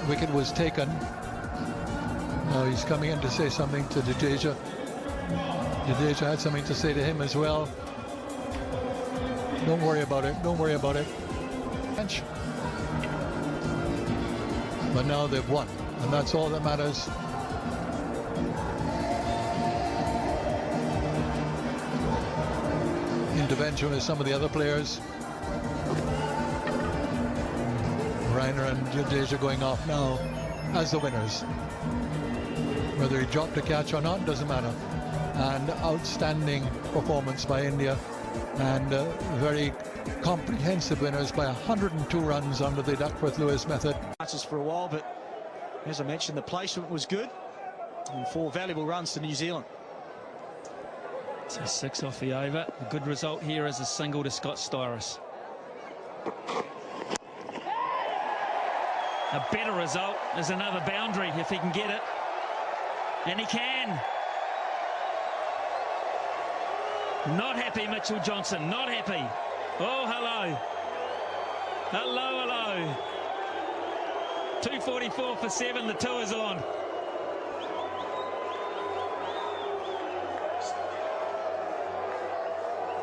Wicket was taken. Now he's coming in to say something to Jadeja. Jadeja had something to say to him as well. Don't worry about it. Don't worry about it. But now they've won, and that's all that matters. Intervention with some of the other players. Reiner and Jadeja going off now as the winners. Whether he dropped a catch or not doesn't matter. And outstanding performance by India, and very comprehensive winners by 102 runs under the Duckworth-Lewis method. Matches for a while, but as I mentioned, the placement was good, and 4 valuable runs to New Zealand. So 6 off the over. A good result here as a single to Scott Styris. A better result is another boundary if he can get it. And he can. Not happy, Mitchell Johnson, not happy. Oh, hello. Hello, hello. 2:44 for 7, the 2 is on.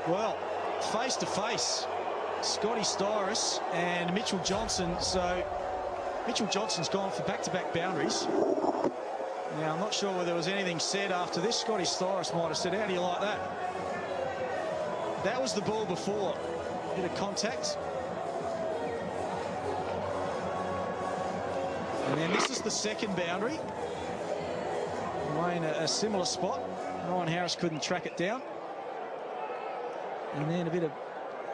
Well, face to face, Scotty Styris and Mitchell Johnson. So Mitchell Johnson's gone for back-to-back boundaries. Now, I'm not sure whether there was anything said after this. Scotty Styris might have said, how do you like that? That was the ball before. Bit of contact. And then this is the second boundary. Away in a similar spot. Ryan Harris couldn't track it down. And then a bit of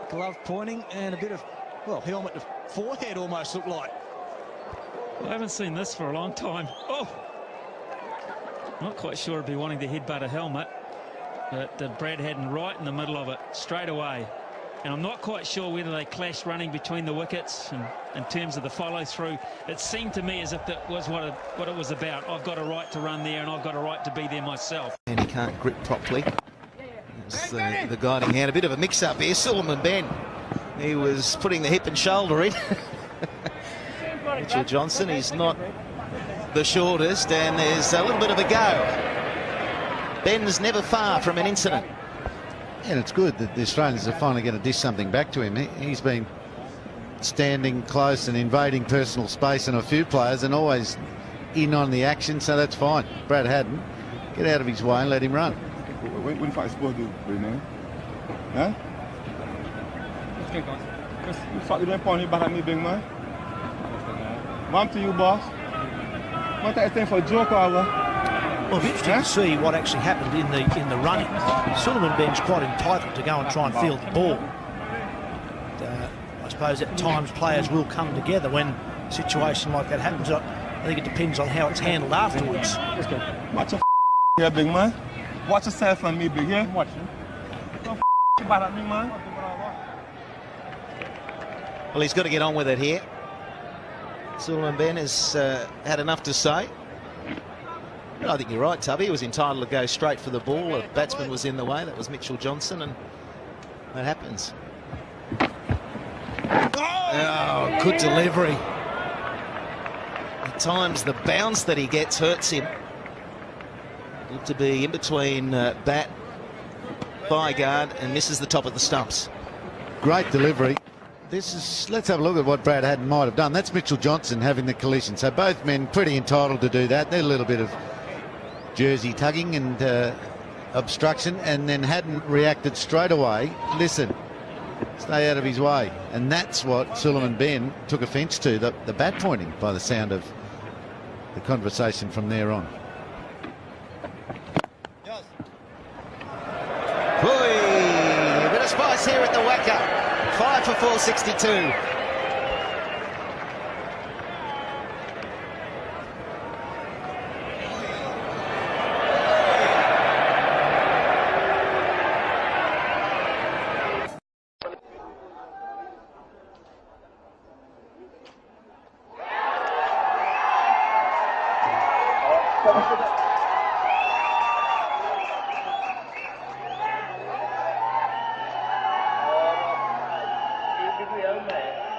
glove pointing and a bit of, well, helmet to forehead almost looked like. I haven't seen this for a long time. Oh! Not quite sure I'd be wanting to headbutt a helmet. But Brad Haddin right in the middle of it, straight away. And I'm not quite sure whether they clashed running between the wickets and in terms of the follow-through. It seemed to me as if that was what it was about. I've got a right to run there and I've got a right to be there myself. And he can't grip properly. It's the guiding hand. A bit of a mix-up here. Suleiman Ben. He was putting the hip and shoulder in. Mitchell Johnson, he's not the shortest, and there's a little bit of a go. Ben's never far from an incident. And it's good that the Australians are finally going to dish something back to him. He's been standing close and invading personal space in a few players and always in on the action, so that's fine. Brad Haddin, get out of his way and let him run. When fight supposed to do, man? Huh? You fuck with them pony back at me, big man. Mom to you, boss. What that thing for a joke over? Well, it's interesting to see what actually happened in the running. Suleiman Ben's quite entitled to go and try and field the ball. I suppose at times players will come together when a situation like that happens. I think it depends on how it's handled afterwards. Watch your here, big man. Watch yourself and me, big, yeah? Watch him. Don't bad at me, man. Well, he's got to get on with it here. Suleiman Ben has had enough to say. But I think you're right, Tubby. He was entitled to go straight for the ball. A batsman was in the way. That was Mitchell Johnson, and that happens. Oh, good delivery. At times, the bounce that he gets hurts him. Looked to be in between bat, by guard, and misses the top of the stumps. Great delivery. Let's have a look at what Brad Haddin might have done. That's Mitchell Johnson having the collision. So both men pretty entitled to do that. There's a little bit of jersey tugging and obstruction, and then Haddin reacted straight away. Listen, stay out of his way. And that's what Suleiman Ben took offence to, the bat pointing, by the sound of the conversation from there on. A bit of spice here at the Wacker. 5 for 462.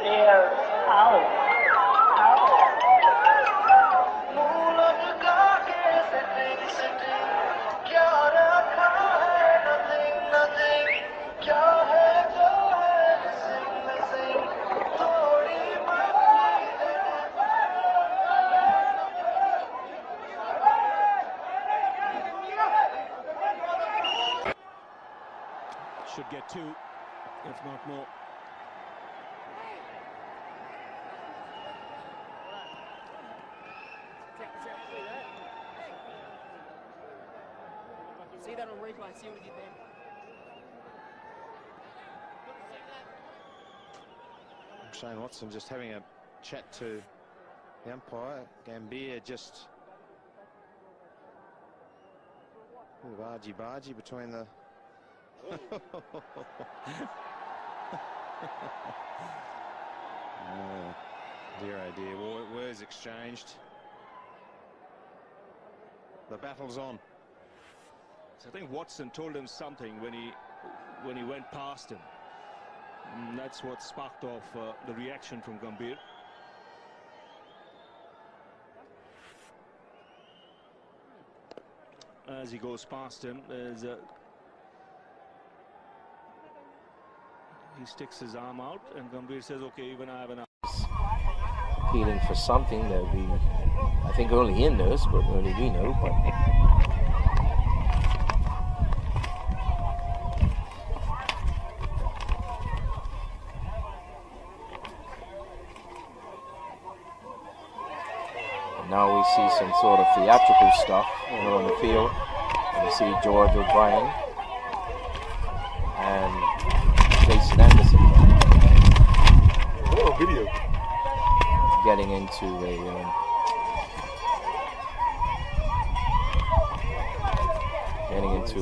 They're out. 2, if not more. See that on replay, see what he did then. Shane Watson just having a chat to the umpire. Gambier just a bit of argy-bargy between the oh dear, words exchanged. The battle's on. So I think Watson told him something when he went past him. And that's what sparked off the reaction from Gambhir. As he goes past him, he sticks his arm out, and Gambhir says, "Okay, even I have an arm." Appealing for something that I think only he knows, but only we know. But now we see some sort of theatrical stuff on the field. And you see George O'Brien and Jason Anderson. Oh, video. Getting into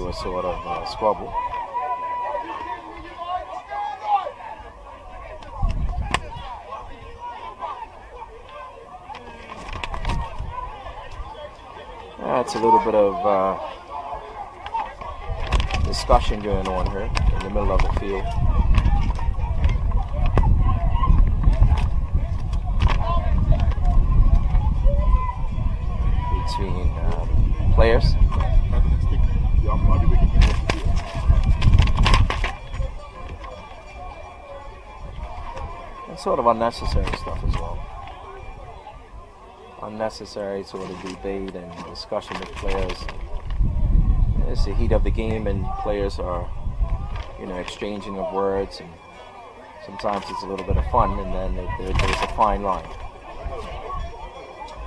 a sort of squabble. It's a little bit of discussion going on here in the middle of the field. Between players. And sort of unnecessary stuff as well. Unnecessary sort of debate and discussion with players. It's the heat of the game, and players are, exchanging of words, and sometimes it's a little bit of fun, and then there's a fine line.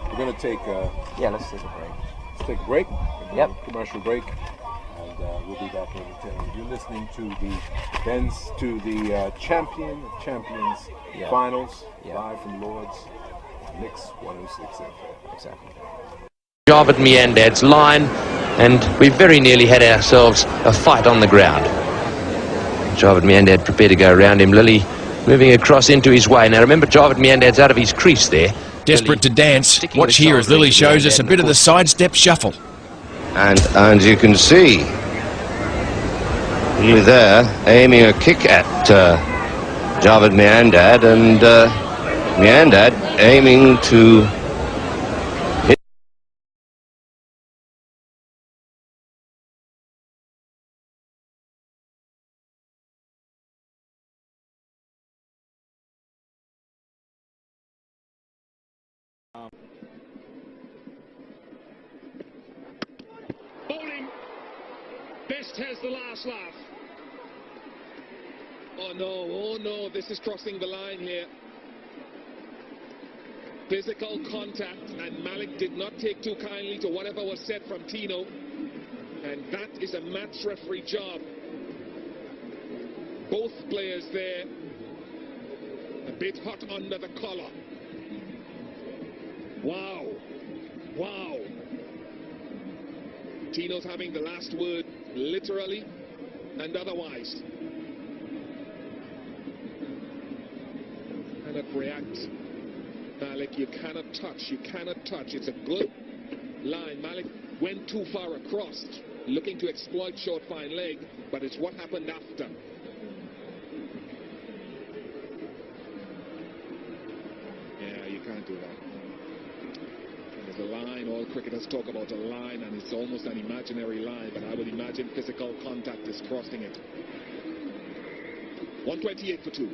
We're going to take let's take a break. Let's take a break. Yep. Commercial break. And we'll be back in 10 minutes. You're listening to the Champion of Champions Finals, live from Lords, Mix 106 FM. Exactly. Job at Miandad's line, and we very nearly had ourselves a fight on the ground. Javed Miandad prepared to go around him. Lilly moving across into his way. Now remember, Javed Miandad's out of his crease there. Desperate to dance. Watch here as Lilly shows us a bit of the sidestep shuffle. And you can see Lilly there aiming a kick at Javed Miandad, and Miandad aiming to hit. Bowling. Best has the last laugh. Oh no, this is crossing the line here. Physical contact, and Malik did not take too kindly to whatever was said from Tino. And that is a match referee job. Both players there a bit hot under the collar. Wow. Tino's having the last word, literally and otherwise. Cannot react. Malik, you cannot touch. It's a good line. Malik went too far across, looking to exploit short fine leg, but it's what happened after. Yeah, you can't do that. There's a line. All cricketers talk about a line, and it's almost an imaginary line, but I would imagine physical contact is crossing it. 128 for 2.